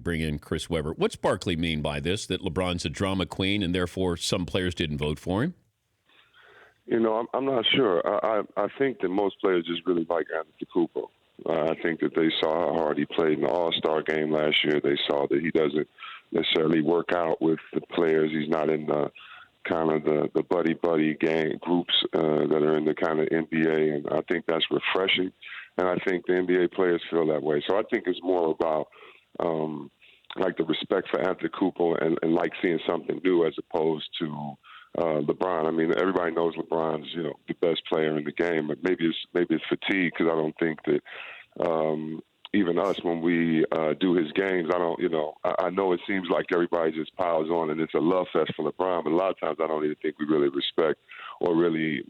bring in Chris Webber. What's Barkley mean by this, that LeBron's a drama queen and therefore some players didn't vote for him? I'm not sure. I think that most players just really like Antetokounmpo. I think that they saw how hard he played in the All-Star game last year. They saw that he doesn't necessarily work out with the players. He's not in the kind of the buddy gang groups that are in the kind of NBA, and I think that's refreshing. And I think the NBA players feel that way. So I think it's more about like the respect for Antetokounmpo and like seeing something new as opposed to LeBron. I mean, everybody knows LeBron's the best player in the game, but maybe it's fatigue because I don't think that even us when we do his games, I know it seems like everybody just piles on and it's a love fest for LeBron, but a lot of times I don't even think we really respect or really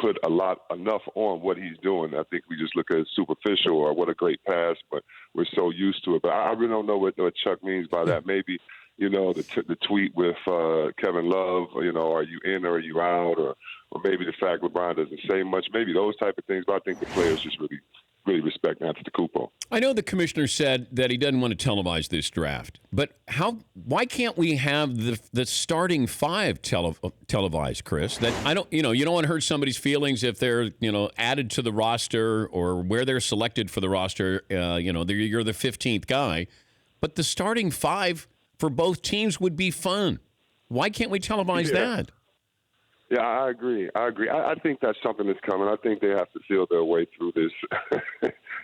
put enough on what he's doing. I think we just look at it superficial or what a great pass, but we're so used to it. But I really don't know what Chuck means by that. Maybe the tweet with Kevin Love, are you in or are you out, or maybe the fact LeBron doesn't say much, maybe those type of things. But I think the players just really respect Antetokounmpo. I know the commissioner said that he doesn't want to televise this draft, but why can't we have the starting five televised, Chris? That you don't want to hurt somebody's feelings if they're added to the roster or where they're selected for the roster. You're the 15th guy, but the starting five for both teams would be fun. Why can't we televise that? Yeah, I agree. I think that's something that's coming. I think they have to feel their way through this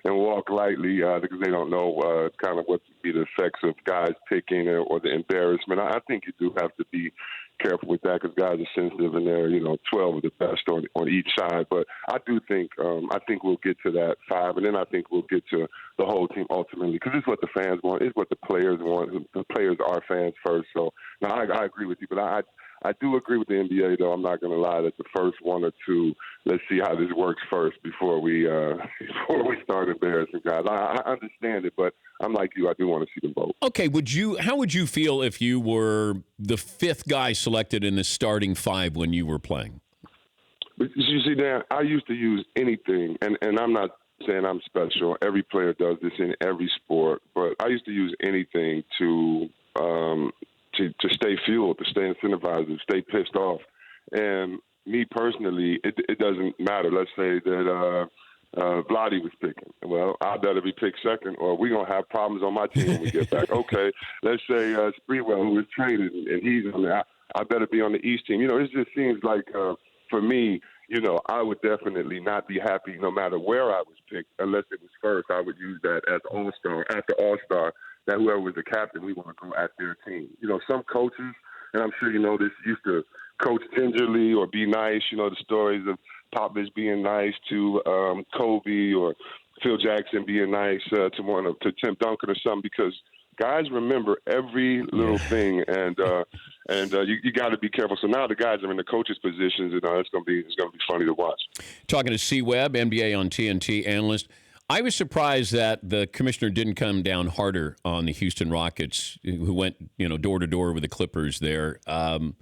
and walk lightly because they don't know kind of what would be the effects of guys picking or the embarrassment. I think you do have to be careful with that because guys are sensitive and they're 12 of the best on each side. But I do think we'll get to that five, and then I think we'll get to the whole team ultimately because it's what the fans want. It's what the players want. The players are fans first. So no, I agree with you, but I do agree with the NBA, though. I'm not going to lie that the first one or two, let's see how this works first before we start embarrassing guys. I understand it, but I'm like you. I do want to see them vote. Okay, how would you feel if you were the fifth guy selected in the starting five when you were playing? You see, Dan, I used to use anything, and I'm not saying I'm special. Every player does this in every sport, but I used to use anything to stay fueled, to stay incentivized, to stay pissed off. And me personally, it doesn't matter. Let's say that Vlade was picking. Well, I better be picked second, or we're going to have problems on my team when we get back. Okay, let's say Sprewell, who was traded, and he's on there. I better be on the East team. It just seems like, for me, I would definitely not be happy no matter where I was picked, unless it was first. I would use that as All-Star, after All-Star, that whoever was the captain, we want to go at their team. Some coaches, and I'm sure you know this, used to coach gingerly or be nice. The stories of Popovich being nice to Kobe or Phil Jackson being nice to Tim Duncan or something, because guys remember every little thing, and you got to be careful. So now the guys are in the coaches' positions, and it's going to be funny to watch. Talking to C. Webb, NBA on TNT analyst. I was surprised that the commissioner didn't come down harder on the Houston Rockets, who went, door to door with the Clippers there. And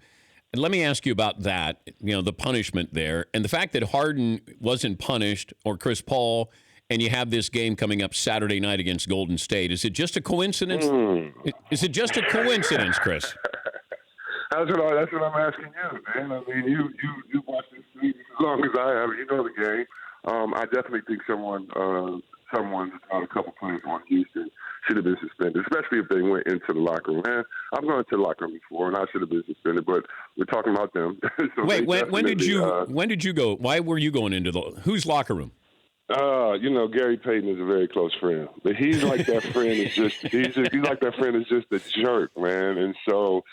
let me ask you about that, the punishment there, and the fact that Harden wasn't punished, or Chris Paul, and you have this game coming up Saturday night against Golden State. Is it just a coincidence? Is it just a coincidence, Chris? That's what I'm asking you, man. I mean, you watch this league as long as I have. You know the game. I definitely think someone, a couple players on Houston should have been suspended, especially if they went into the locker room. And I've gone to the locker room before, and I should have been suspended, but we're talking about them. So wait, when did you go? Why were you going into whose locker room? Gary Payton is a very close friend, but he's like that friend is just he's like that friend is just a jerk, man. And so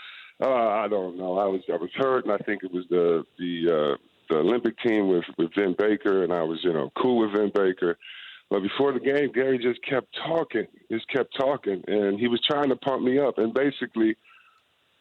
I don't know. I was hurt, and I think it was the Olympic team with Vin Baker, and I was cool with Vin Baker. But before the game, Gary just kept talking, and he was trying to pump me up. And basically,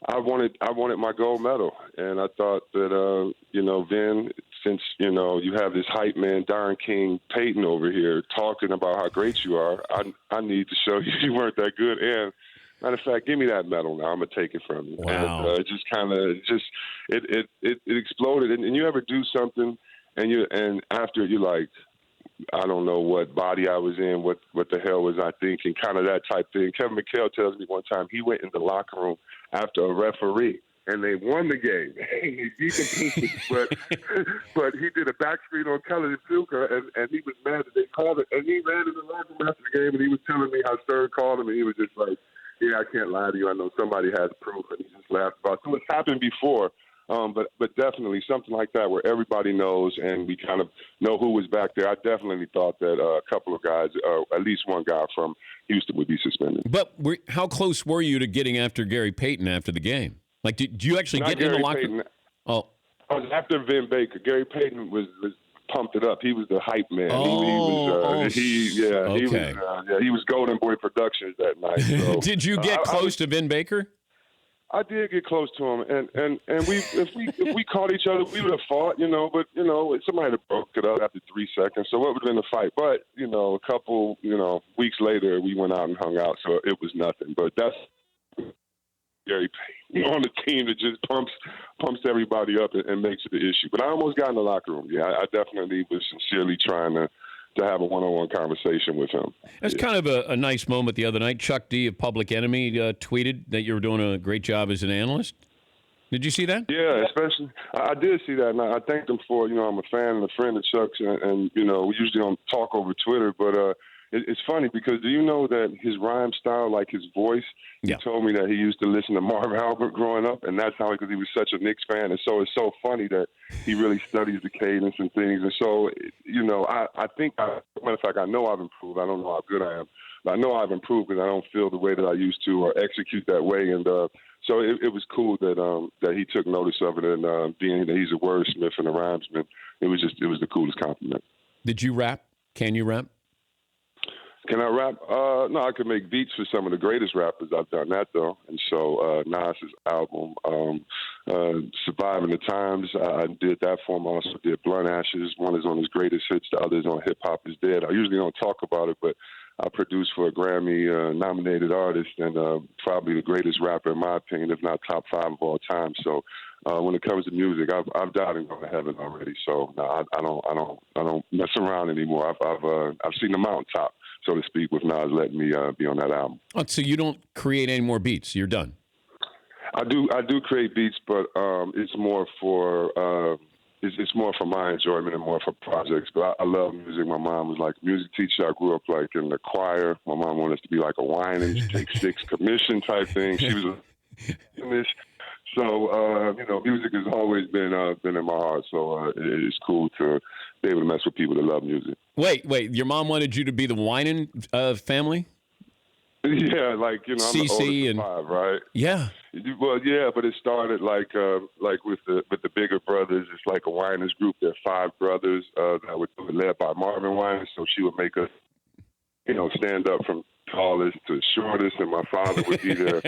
I wanted my gold medal, and I thought that Vin, since you have this hype man, Darren King Payton over here talking about how great you are, I need to show you weren't that good. And matter of fact, give me that medal now. I'm gonna take it from you. Wow. And it just kind of it exploded. And you ever do something, and after you're like, I don't know what body I was in, what the hell was I thinking, kind of that type thing. Kevin McHale tells me one time he went in the locker room after a referee, and they won the game. He beat the Pistons, but he did a backstreet on Kelly Fluker, and he was mad that they called it. And he ran in the locker room after the game, and he was telling me how Stern called him, and he was just like, yeah, I can't lie to you. I know somebody has proof, and he just laughed about it. So it's happened before. But definitely something like that where everybody knows and we kind of know who was back there. I definitely thought that a couple of guys, at least one guy from Houston would be suspended. But how close were you to getting after Gary Payton after the game? Like, did you actually Not get Gary in the locker Payton. room? Oh. I was after Vin Baker. Gary Payton was pumped it up. He was the hype man. He was Golden Boy Productions that night. So, did you get close to Vin Baker? I did get close to him, and if we caught each other, we would have fought, but somebody had broke it up after 3 seconds. So what would have been a fight? But a couple weeks later, we went out and hung out, so it was nothing. But that's Gary Payton on the team that just pumps everybody up and makes it an issue. But I almost got in the locker room. Yeah, I definitely was sincerely trying to have a one-on-one conversation with him. That's kind of a nice moment the other night. Chuck D of Public Enemy tweeted that you were doing a great job as an analyst. Did you see that? Yeah, especially I did see that, and I thanked him for I'm a fan and a friend of Chuck's, and we usually don't talk over Twitter, but it's funny because do you know that his rhyme style, like his voice, yeah. He told me that he used to listen to Marv Albert growing up, and that's how, because he was such a Knicks fan, and so it's so funny that he really studies the cadence and things, and so, I think, matter of fact, I know I've improved. I don't know how good I am, but I know I've improved because I don't feel the way that I used to or execute that way, and so it was cool that he took notice of it, and being that he's a wordsmith and a rhymesman, it was the coolest compliment. Did you rap? Can you rap? Can I rap? No, I could make beats for some of the greatest rappers. I've done that, though. And so Nas's album, Surviving the Times, I did that for him. I also did Blunt Ashes. One is on his greatest hits. The other is on Hip Hop is Dead. I usually don't talk about it, but I produced for a Grammy-nominated artist and probably the greatest rapper, in my opinion, if not top 5 of all time. So when it comes to music, I've died and gone to heaven already. So no, I don't mess around anymore. I've seen the mountaintop, so to speak, with Nas letting me be on that album. Oh, so you don't create any more beats? You're done? I do create beats, but it's more for my enjoyment and more for projects. But I love music. My mom was like a music teacher. I grew up like in the choir. My mom wanted us to be like a whining, take 6 commission type thing. She was a so music has always been in my heart. So it's cool to be able to mess with people that love music. Wait, your mom wanted you to be the whining family? Yeah, like I'm the oldest of 5, right? Yeah. Well, yeah, but it started like with the bigger brothers. It's like a Winans group. There are 5 brothers that were led by Marvin Winans. So she would make us, stand up from tallest to shortest, and my father would be there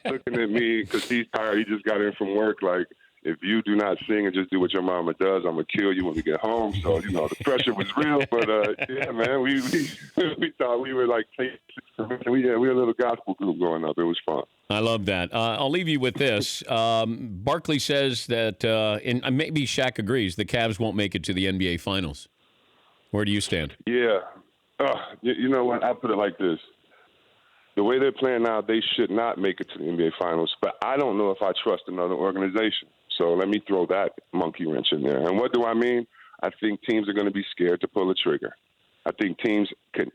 looking at me because he's tired. He just got in from work. Like, if you do not sing and just do what your mama does, I'm gonna kill you when we get home. So the pressure was real. But yeah, man, we thought we were like we were a little gospel group growing up. It was fun. I love that. I'll leave you with this. Barkley says that, and maybe Shaq agrees, the Cavs won't make it to the NBA Finals. Where do you stand? Yeah. You know what? I put it like this. The way they're playing now, they should not make it to the NBA Finals. But I don't know if I trust another organization. So let me throw that monkey wrench in there. And what do I mean? I think teams are going to be scared to pull the trigger. I think teams can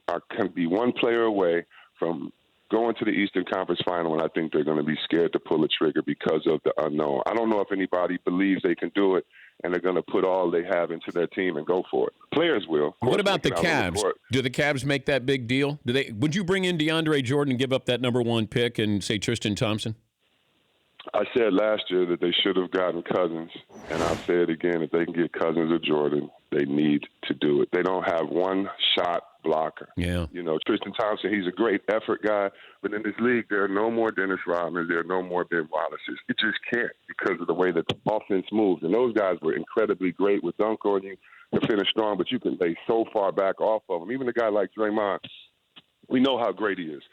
be one player away from going to the Eastern Conference Final, and I think they're going to be scared to pull the trigger because of the unknown. I don't know if anybody believes they can do it, and they're going to put all they have into their team and go for it. Players will. What about the Cavs? Do the Cavs make that big deal? Would you bring in DeAndre Jordan and give up that number 1 pick and say Tristan Thompson? I said last year that they should have gotten Cousins, and I'll say it again. If they can get Cousins or Jordan, they need to do it. They don't have one shot blocker. Yeah. Tristan Thompson, he's a great effort guy, but in this league, there are no more Dennis Rodmans. There are no more Ben Wallaces. It just can't because of the way that the offense moves. And those guys were incredibly great with dunk on you to finish strong, but you can lay so far back off of them. Even a guy like Draymond, we know how great he is.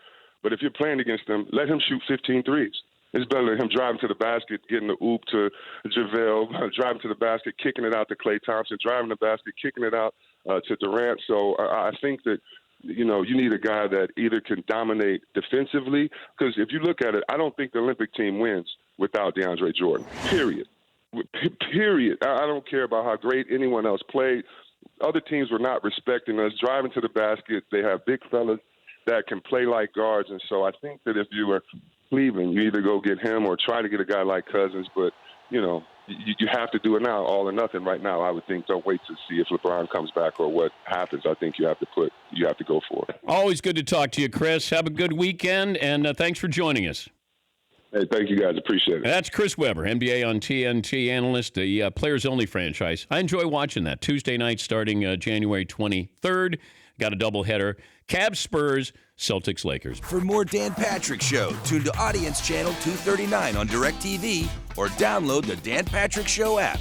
But if you're playing against him, let him shoot 15 threes. It's better than him driving to the basket, getting the oop to JaVale, driving to the basket, kicking it out to Klay Thompson, driving the basket, kicking it out to Durant. So I think that, you need a guy that either can dominate defensively, because if you look at it, I don't think the Olympic team wins without DeAndre Jordan, period. Period. I don't care about how great anyone else played. Other teams were not respecting us, driving to the basket. They have big fellas that can play like guards. And so I think that if you were Cleveland, you either go get him or try to get a guy like Cousins. But, you have to do it now, all or nothing right now. I would think don't wait to see if LeBron comes back or what happens. I think you have to go for it. Always good to talk to you, Chris. Have a good weekend, and thanks for joining us. Hey, thank you, guys. Appreciate it. That's Chris Webber, NBA on TNT analyst, the players-only franchise. I enjoy watching that. Tuesday night starting January 23rd. Got a doubleheader. Cavs, Spurs, Celtics, Lakers. For more Dan Patrick Show, tune to Audience Channel 239 on DirecTV or download the Dan Patrick Show app.